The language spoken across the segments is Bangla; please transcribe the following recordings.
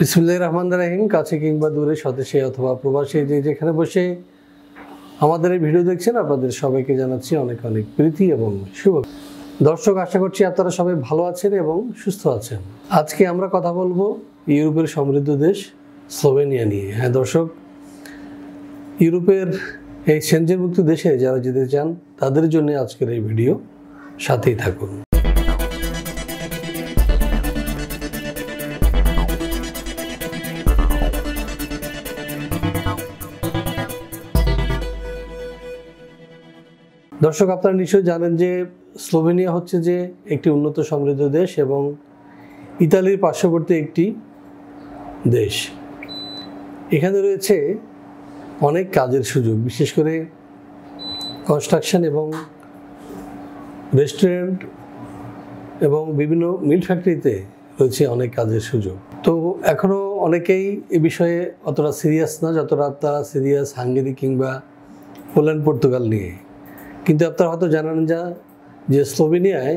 বিসমিল্লাহির রহমানির রহিম। কাছে কিংবা দূরে, স্বদেশে অথবা প্রবাসে যে যেখানে বসে আমাদের এই ভিডিও দেখছেন, আপনাদের সবাইকে জানাচ্ছি অনেক অনেক প্রীতি এবং শুভেচ্ছা। দর্শক, আশা করছি আপনারা সবাই ভালো আছেন এবং সুস্থ আছেন। আজকে আমরা কথা বলবো ইউরোপের সমৃদ্ধ দেশ স্লোভেনিয়া নিয়ে। হ্যাঁ দর্শক, ইউরোপের এই সেনজেনভুক্ত দেশে যারা যেতে চান তাদের জন্য আজকের এই ভিডিও, সাথেই থাকুন। দর্শক, আপনারা নিশ্চয়ই জানেন যে স্লোভেনিয়া হচ্ছে যে একটি উন্নত সমৃদ্ধ দেশ এবং ইতালির পার্শ্ববর্তী একটি দেশ। এখানে রয়েছে অনেক কাজের সুযোগ, বিশেষ করে কনস্ট্রাকশন এবং রেস্টুরেন্ট এবং বিভিন্ন মিল ফ্যাক্টরিতে রয়েছে অনেক কাজের সুযোগ। তো এখনও অনেকেই এ বিষয়ে অতটা সিরিয়াস না যতটা আপনারা সিরিয়াস হাঙ্গেরি কিংবা পোল্যান্ড, পর্তুগাল নিয়ে। কিন্তু আপনারা হয়তো জানেন যে স্লোভেনিয়ায়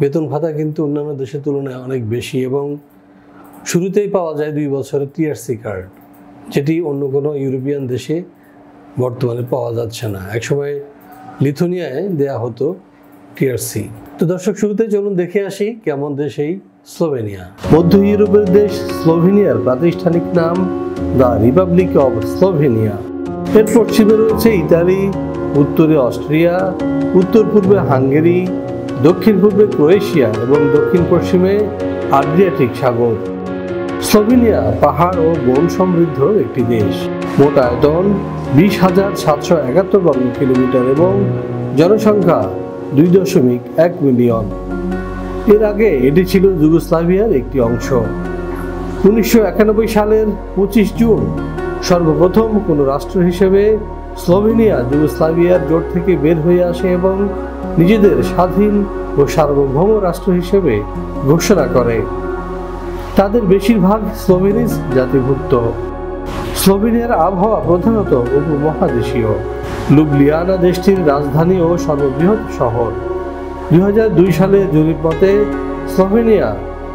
বেতন ভাতা কিন্তু অন্যান্য দেশের তুলনায় অনেক বেশি এবং শুরুতেই পাওয়া যায় 2 বছরের টিআরসি কার্ড, যেটি অন্য কোনো ইউরোপিয়ান দেশে বর্তমানে পাওয়া যাচ্ছে না। একসময় লিথুনিয়ায় দেয়া হতো টিআরসি। তো দর্শক, শুরুতেই চলুন দেখে আসি কেমন দেশ এই স্লোভেনিয়া। মধ্য ইউরোপের দেশ স্লোভেনিয়ার প্রাতিষ্ঠানিক নাম দ্য রিপাবলিক অব স্লোভেনিয়া। এর পশ্চিমে রয়েছে ইতালি, উত্তরে অস্ট্রিয়া, উত্তর পূর্বে হাঙ্গেরি, দক্ষিণ পূর্বে ক্রোয়েশিয়া এবং দক্ষিণ পশ্চিমে আড্রিয়াটিক সাগর। স্লোভেনিয়া পাহাড় ও বন সমৃদ্ধ একটি দেশ। মোট আয়তন 20,771 বর্গ কিলোমিটার এবং জনসংখ্যা 2.1 মিলিয়ন। এর আগে এটি ছিল যুগোস্লাভিয়ার একটি অংশ। 1991 সালের 25 জুন সর্বপ্রথম কোনো রাষ্ট্র হিসেবে স্লোভেনিয়া যুগোস্লাভিয়ার জোট থেকে বের হয়ে আসে এবং নিজেদের স্বাধীন ও সার্বভৌম রাষ্ট্র হিসেবে ঘোষণা করে। তাদের বেশিরভাগ স্লোভেনিজ জাতিভুক্ত। স্লোভেনিয়ার আবহাওয়া প্রধানত উপমহাদেশীয়। লুবলিয়ানা দেশটির রাজধানী ও সর্ববৃহৎ শহর। 2002 সালে জরিপ মতে স্লোভেনিয়া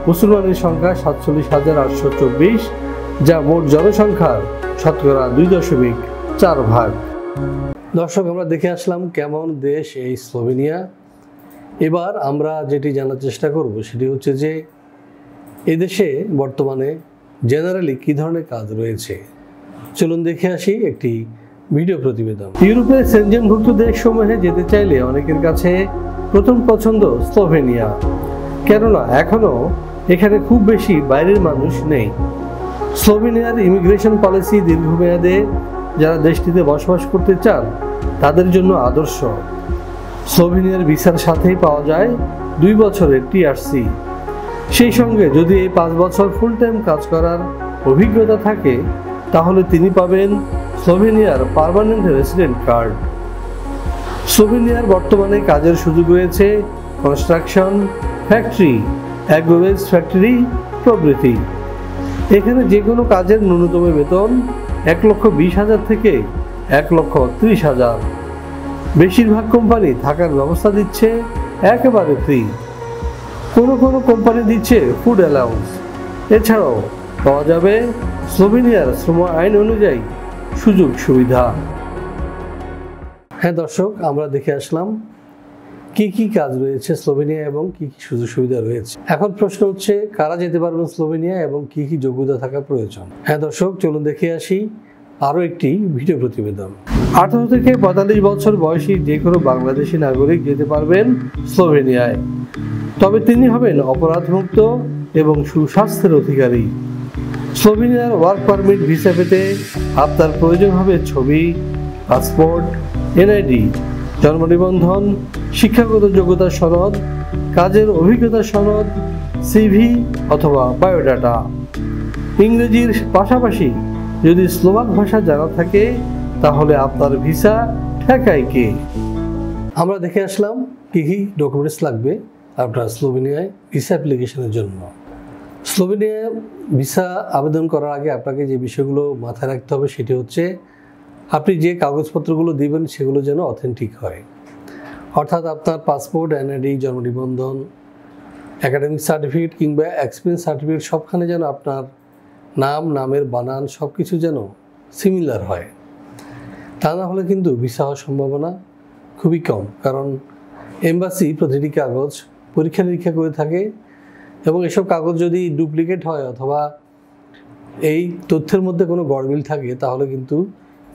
মুসলমানের সংখ্যা 47,824, যা মোট জনসংখ্যার শতকরা 2.4 ভাগ। দর্শক, আমরা দেখে আসলাম কেমন দেশ এই স্লোভেনিয়া। এবার আমরা যেটি জানার চেষ্টা করব সেটি হচ্ছে যে এই দেশে বর্তমানে জেনারেলি কী ধরনের কাজ রয়েছে। চলুন দেখে আসি একটি ভিডিও প্রতিবেদন। ইউরোপের সেনজেনভুক্ত দেশসমূহে যেতে চাইলে অনেকের কাছে প্রথম পছন্দ স্লোভেনিয়া, কেননা এখনও এখানে খুব বেশি বাইরের মানুষ নেই। স্লোভেনিয়ার ইমিগ্রেশন পলিসি দীর্ঘমেয়াদে যারা দেশটিতে বসবাস করতে চান তাদের জন্য আদর্শ। স্লোভেনিয়ার ভিসার সাথেই পাওয়া যায় 2 বছরের টিআরসি। সেই সঙ্গে যদি এই 5 বছর ফুল টাইম কাজ করার অভিজ্ঞতা থাকে তাহলে তিনি পাবেন স্লোভেনিয়ার পার্মানেন্ট রেসিডেন্ট কার্ড। স্লোভেনিয়ার বর্তমানে কাজের সুযোগ রয়েছে কনস্ট্রাকশন, ফ্যাক্টরি, অ্যাগ্রোভেজ ফ্যাক্টরি প্রভৃতি। এখানে যে কোনো কাজের ন্যূনতম বেতন 1,20,000 থেকে 1,30,000। বেশিরভাগ কোম্পানি থাকার ব্যবস্থা দিচ্ছে একেবারে ফ্রি। কোনো কোম্পানি দিচ্ছে ফুড অ্যালাউন্স। এছাড়াও পাওয়া যাবে স্লোভেনিয়ার শ্রম আইন অনুযায়ী সুযোগ সুবিধা। হ্যাঁ দর্শক, আমরা দেখে আসলাম কি কি কাজ রয়েছে স্লোভেনিয়া এবং কি কি সুযোগ সুবিধা রয়েছে। এখন প্রশ্ন হচ্ছে, কারা যেতে পারবেন স্লোভেনিয়া এবং কি কি যোগ্যতা থাকা প্রয়োজন। হ্যাঁ দর্শক, চলুন দেখে আসি আরও একটি ভিডিও প্রতিবেদন। 18 থেকে 45 বছর বয়সী যে কোনো বাংলাদেশি নাগরিক যেতে পারবেন স্লোভেনিয়ায়, তবে তিনি হবেন অপরাধমুক্ত এবং সুস্বাস্থ্যের অধিকারী। স্লোভেনিয়ার ওয়ার্ক পারমিট ভিসা পেতে আপনার প্রয়োজন হবে ছবি, পাসপোর্ট, এনআইডি, জন্ম নিবন্ধন, শিক্ষাগত যোগ্যতা সনদ, কাজের অভিজ্ঞতা সনদ, সিভি অথবা বায়োডাটা। ইংরেজির পাশাপাশি যদি স্লোভাক ভাষা জানা থাকে তাহলে আপনার ভিসা ঠেকায় কে। আমরা দেখে আসলাম কি কি ডকুমেন্টস লাগবে আপনার স্লোভেনিয়ায় ভিসা অ্যাপ্লিকেশনের জন্য। স্লোভেনিয়ায় ভিসা আবেদন করার আগে আপনাকে যে বিষয়গুলো মাথায় রাখতে হবে সেটি হচ্ছে আপনি যে কাগজপত্রগুলো দিবেন সেগুলো যেন অথেন্টিক হয়। অর্থাৎ আপনার পাসপোর্ট, এনআইডি, জন্ম নিবন্ধন, একাডেমিক সার্টিফিকেট কিংবা এক্সপিরিয়েন্স সার্টিফিকেট সবখানে যেন আপনার নামের বানান সব কিছু যেন সিমিলার হয়। তা না হলে কিন্তু ভিসা হওয়ার সম্ভাবনা খুবই কম, কারণ এম্বাসি প্রতিটি কাগজ পরীক্ষা নিরীক্ষা করে থাকে এবং এসব কাগজ যদি ডুপ্লিকেট হয় অথবা এই তথ্যের মধ্যে কোনো গড়মিল থাকে তাহলে কিন্তু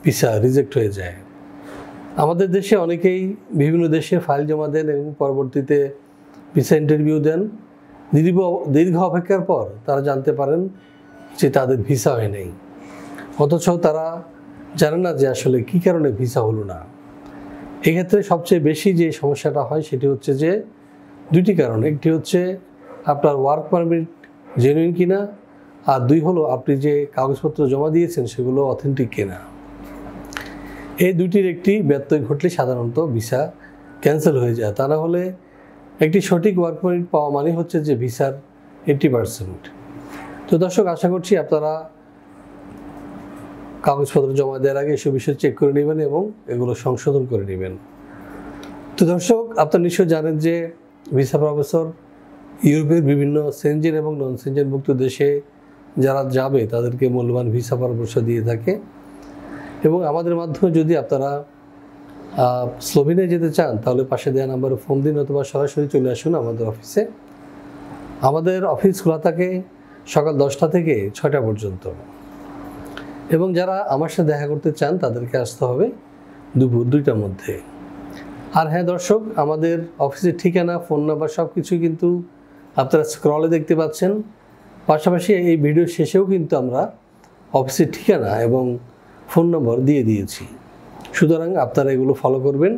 ভিসা রিজেক্ট হয়ে যায়। আমাদের দেশে অনেকেই বিভিন্ন দেশে ফাইল জমা দেন এবং পরবর্তীতে ভিসা ইন্টারভিউ দেন। দীর্ঘ অপেক্ষার পর তারা জানতে পারেন যে তাদের ভিসা হয় নাই, অথচ তারা জানে না যে আসলে কী কারণে ভিসা হলো না। এক্ষেত্রে সবচেয়ে বেশি যে সমস্যাটা হয় সেটি হচ্ছে যে দুটি কারণ। একটি হচ্ছে আপনার ওয়ার্ক পারমিট জেনুইন কিনা, আর দুই হলো আপনি যে কাগজপত্র জমা দিয়েছেন সেগুলো অথেন্টিক কিনা। এই দুটির একটি ব্যত্যয় ঘটলে সাধারণত ভিসা ক্যান্সেল হয়ে যায়। তা না হলে একটি সঠিক ওয়ার্ক পারমিট পাওয়া মানে হচ্ছে যে ভিসার 80%। তো দর্শক, আশা করছি আপনারা কাগজপত্র জমা দেওয়ার আগে এসব বিষয় চেক করে নেবেন এবং এগুলো সংশোধন করে নেবেন। তো দর্শক, আপনারা নিশ্চয়ই জানেন যে ভিসা প্রফেসর ইউরোপের বিভিন্ন সেনজেন এবং নন সেনজেন মুক্ত দেশে যারা যাবে তাদেরকে মূল্যবান ভিসা পরামর্শ দিয়ে থাকে। এবং আমাদের মাধ্যমে যদি আপনারা স্লোভেনিয়া যেতে চান তাহলে পাশে দেওয়া নাম্বারে ফোন দিন অথবা সরাসরি চলে আসুন আমাদের অফিসে। আমাদের অফিস খোলা থাকে সকাল 10টা থেকে 6টা পর্যন্ত, এবং যারা আমার সাথে দেখা করতে চান তাদেরকে আসতে হবে দুপুর 2টার মধ্যে। আর হ্যাঁ দর্শক, আমাদের অফিসের ঠিকানা, ফোন নাম্বার সব কিছুই কিন্তু আপনারা স্ক্রলে দেখতে পাচ্ছেন। পাশাপাশি এই ভিডিও শেষেও কিন্তু আমরা অফিসের ঠিকানা এবং ফোন নম্বর দিয়ে দিয়েছি। সুতরাং আপনারা এগুলো ফলো করবেন,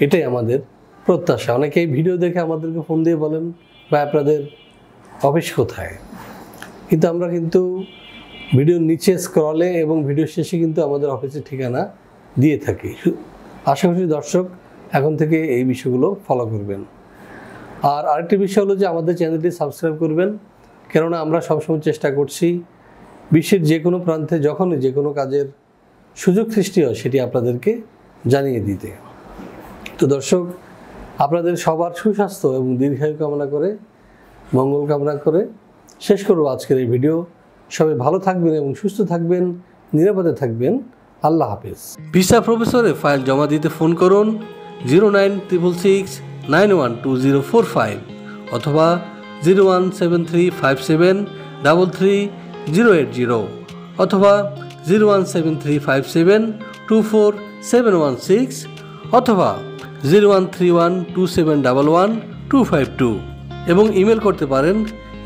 এটাই আমাদের প্রত্যাশা। অনেকেই ভিডিও দেখে আমাদেরকে ফোন দিয়ে বলেন ভাই আপনাদের অফিস কোথায়, কিন্তু আমরা কিন্তু ভিডিওর নিচে স্ক্রলে এবং ভিডিও শেষে কিন্তু আমাদের অফিসের ঠিকানা দিয়ে থাকি। আশা করি দর্শক এখন থেকে এই বিষয়গুলো ফলো করবেন। আর আরেকটি বিষয় হলো যে আমাদের চ্যানেলটি সাবস্ক্রাইব করবেন, কেননা আমরা সবসময় চেষ্টা করছি বিশ্বের যে কোনো প্রান্তে যখনই যে কোনো কাজের সুযোগ সৃষ্টি হয় সেটি আপনাদেরকে জানিয়ে দিতে। তো দর্শক, আপনাদের সবার সুস্বাস্থ্য এবং দীর্ঘায়ু কামনা করে, মঙ্গল কামনা করে শেষ করব আজকের এই ভিডিও। সবাই ভালো থাকবেন এবং সুস্থ থাকবেন, নিরাপদে থাকবেন। আল্লাহ হাফেজ। ভিসা প্রফেসরে ফাইল জমা দিতে ফোন করুন 09666912045 অথবা 01735733080 অথবা 01735724716 অথবা 013127111252 এবং ইমেল করতে পারেন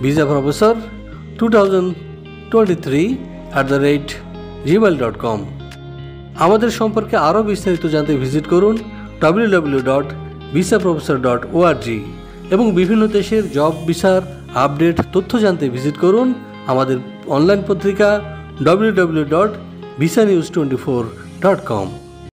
visaprofessor2023@gmail.com। আমাদের সম্পর্কে আরও বিস্তারিত জানতে ভিজিট করুন www.visaprofessor.org এবং বিভিন্ন দেশের জব ভিসার আপডেট তথ্য জানতে ভিজিট করুন আমাদের অনলাইন পত্রিকা www.visanews24.com।